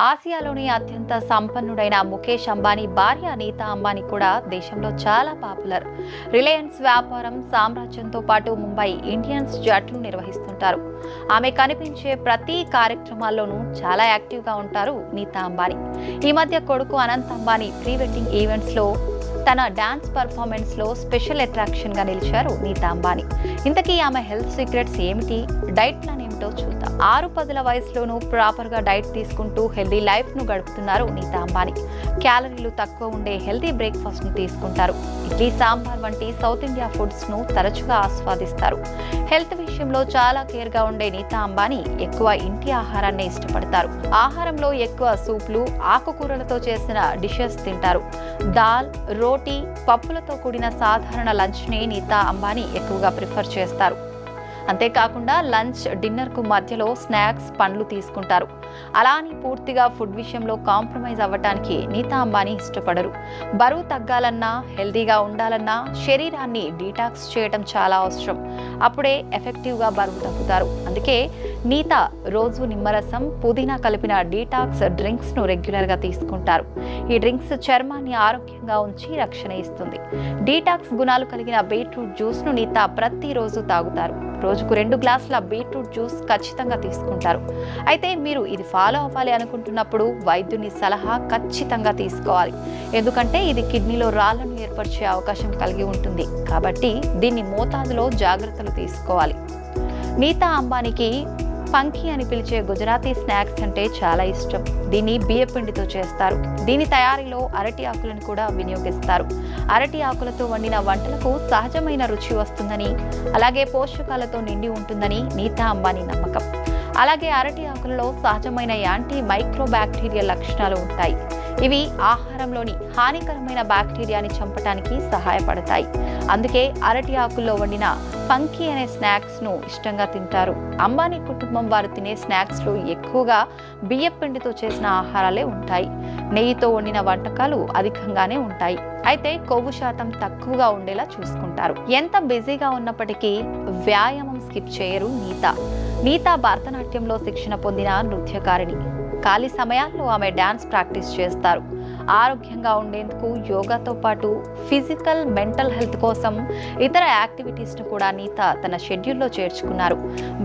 ఆసియాలోని అత్యంత సంపన్నుడైన ముఖేష్ అంబానీ భార్య నీతా అంబానీ కూడా దేశంలో చాలా పాపులర్. రిలయన్స్ వ్యాపారం సామ్రాజ్యంతో పాటు ముంబై ఇండియన్స్ జట్లు నిర్వహిస్తుంటారు. ఆమె కనిపించే ప్రతి కార్యక్రమాల్లోనూ చాలా యాక్టివ్గా ఉంటారు నీతా అంబానీ. ఈ మధ్య కొడుకు Anant Ambani pre wedding events లో తన డాన్స్ పర్ఫార్మెన్స్ లో స్పెషల్ అట్రాక్షన్ గా నిలిచారు నీతా అంబానీ. ఇంతకీ ఆమె హెల్త్ సీక్రెట్స్ ఏమిటి, డైట్ ప్లాన్ ఏమిటో చూద్దాం. 6-10 వయసులోనూ ప్రాపర్ గా డైట్ తీసుకుంటూ హెల్దీ లైఫ్ ను గడుపుతున్నారు నీతా అంబానీ. క్యాలరీలు తక్కువ ఉండే హెల్దీ బ్రేక్ఫాస్ట్ ను తీసుకుంటారు. ఇడ్లీ సాంబార్ వంటి సౌత్ ఇండియా ఫుడ్స్ ను తరచుగా ఆస్వాదిస్తారు. హెల్త్ విషయంలో చాలా కేర్ గా ఉండే నీతా అంబానీ ఎక్కువ ఇంటి ఆహారాన్ని ఇష్టపడతారు. ఆహారంలో ఎక్కువ సూప్లు, ఆకుకూరలతో చేసిన డిషెస్ తింటారు. దాల్, రోటీ, పప్పులతో కూడిన సాధారణ లంచ్ ని నీతా అంబానీ ఎక్కువగా ప్రిఫర్ చేస్తారు. అంతేకాకుండా లంచ్, డిన్నర్ కు మధ్యలో స్నాక్స్, పండ్లు తీసుకుంటారు. అలా అని పూర్తిగా ఫుడ్ విషయంలో కాంప్రమైజ్ అవ్వటానికి నీతా అంబానీ ఇష్టపడరు. బరువు తగ్గాలన్నా, హెల్దీగా ఉండాలన్నా శరీరాన్ని డీటాక్స్ చేయడం చాలా అవసరం. అప్పుడే ఎఫెక్టివ్ గా బరువు తగ్గుతారు. అందుకే నీతా రోజు నిమ్మరసం, పుదీనా కలిపిన డీటాక్స్ డ్రింక్స్ ను రెగ్యులర్ గా తీసుకుంటారు. ఈ డ్రింక్స్ చర్మాన్ని ఆరోగ్యంగా ఉంచి రక్షణ ఇస్తుంది. డీటాక్స్ గుణాలు కలిగిన బీట్రూట్ జ్యూస్ ను నీతా ప్రతిరోజు తాగుతారు. రోజుకు 2 గ్లాసుల బీట్రూట్ జ్యూస్ ఖచ్చితంగా తీసుకుంటారు. అయితే మీరు ఇది ఫాలో అవ్వాలి అనుకుంటున్నప్పుడు వైద్యుని సలహా ఖచ్చితంగా తీసుకోవాలి. ఎందుకంటే ఇది కిడ్నీలో రాళ్లను ఏర్పరిచే అవకాశం కలిగి ఉంటుంది. కాబట్టి దీన్ని మోతాదులో జాగ్రత్తలు తీసుకోవాలి. నీతా అంబానీకి పంకీ అని పిలిచే గుజరాతీ స్నాక్స్ అంటే చాలా ఇష్టం. దీన్ని బియ్యపిండితో చేస్తారు. దీని తయారీలో అరటి ఆకులను కూడా వినియోగిస్తారు. అరటి ఆకులతో వండిన వంటలకు సహజమైన రుచి వస్తుందని, అలాగే పోషకాలతో నిండి ఉంటుందని నీతా అంబానీ నమ్మకం. అలాగే అరటి ఆకులలో సహజమైన యాంటీ మైక్రోబ్యాక్టీరియల్ లక్షణాలు ఉంటాయి. ఇవి ఆహారంలోని హానికరమైన బ్యాక్టీరియాని చంపడానికి సహాయపడతాయి. అందుకే అరటి ఆకుల్లో వండిన పంకీ అనే స్నాక్స్ ను ఇష్టంగా తింటారు. అంబానీ కుటుంబం వారు తినే స్నాక్స్ లో ఎక్కువగా బియ్యపిండితో చేసిన ఆహారాలే ఉంటాయి. నెయ్యితో వండిన వంటకాలు అధికంగానే ఉంటాయి. అయితే కొవ్వు శాతం తక్కువగా ఉండేలా చూసుకుంటారు. ఎంత బిజీగా ఉన్నప్పటికీ వ్యాయామం స్కిప్ చేయరు నీతా. నీతా భరతనాట్యంలో శిక్షణ పొందిన నృత్యకారిణి. ఖాళీ సమయాల్లో ఆమె డాన్స్ ప్రాక్టీస్ చేస్తారు. ఆరోగ్యంగా ఉండేందుకు యోగాతో పాటు ఫిజికల్, మెంటల్ హెల్త్ కోసం ఇతర యాక్టివిటీస్ను కూడా నీతా తన షెడ్యూల్లో చేర్చుకున్నారు.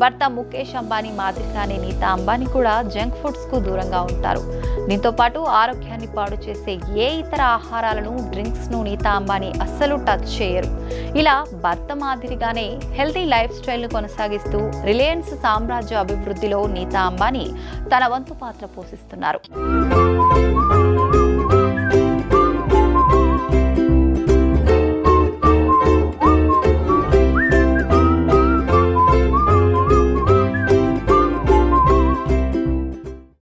భర్త ముఖేష్ అంబానీ మాదిరిగానే నీతా అంబానీ కూడా జంక్ ఫుడ్స్ కు దూరంగా ఉంటారు. దీంతో పాటు ఆరోగ్యాన్ని పాడు చేసే ఏ ఇతర ఆహారాలను, డ్రింక్స్ ను నీతా అంబానీ అస్సలు టచ్ చేయరు. ఇలా భర్త మాదిరిగానే హెల్తీ లైఫ్ స్టైల్ ను కొనసాగిస్తూ రిలయన్స్ సామ్రాజ్య అభివృద్ధిలో నీతా అంబానీ తన వంతు పాత్ర పోషిస్తున్నారు.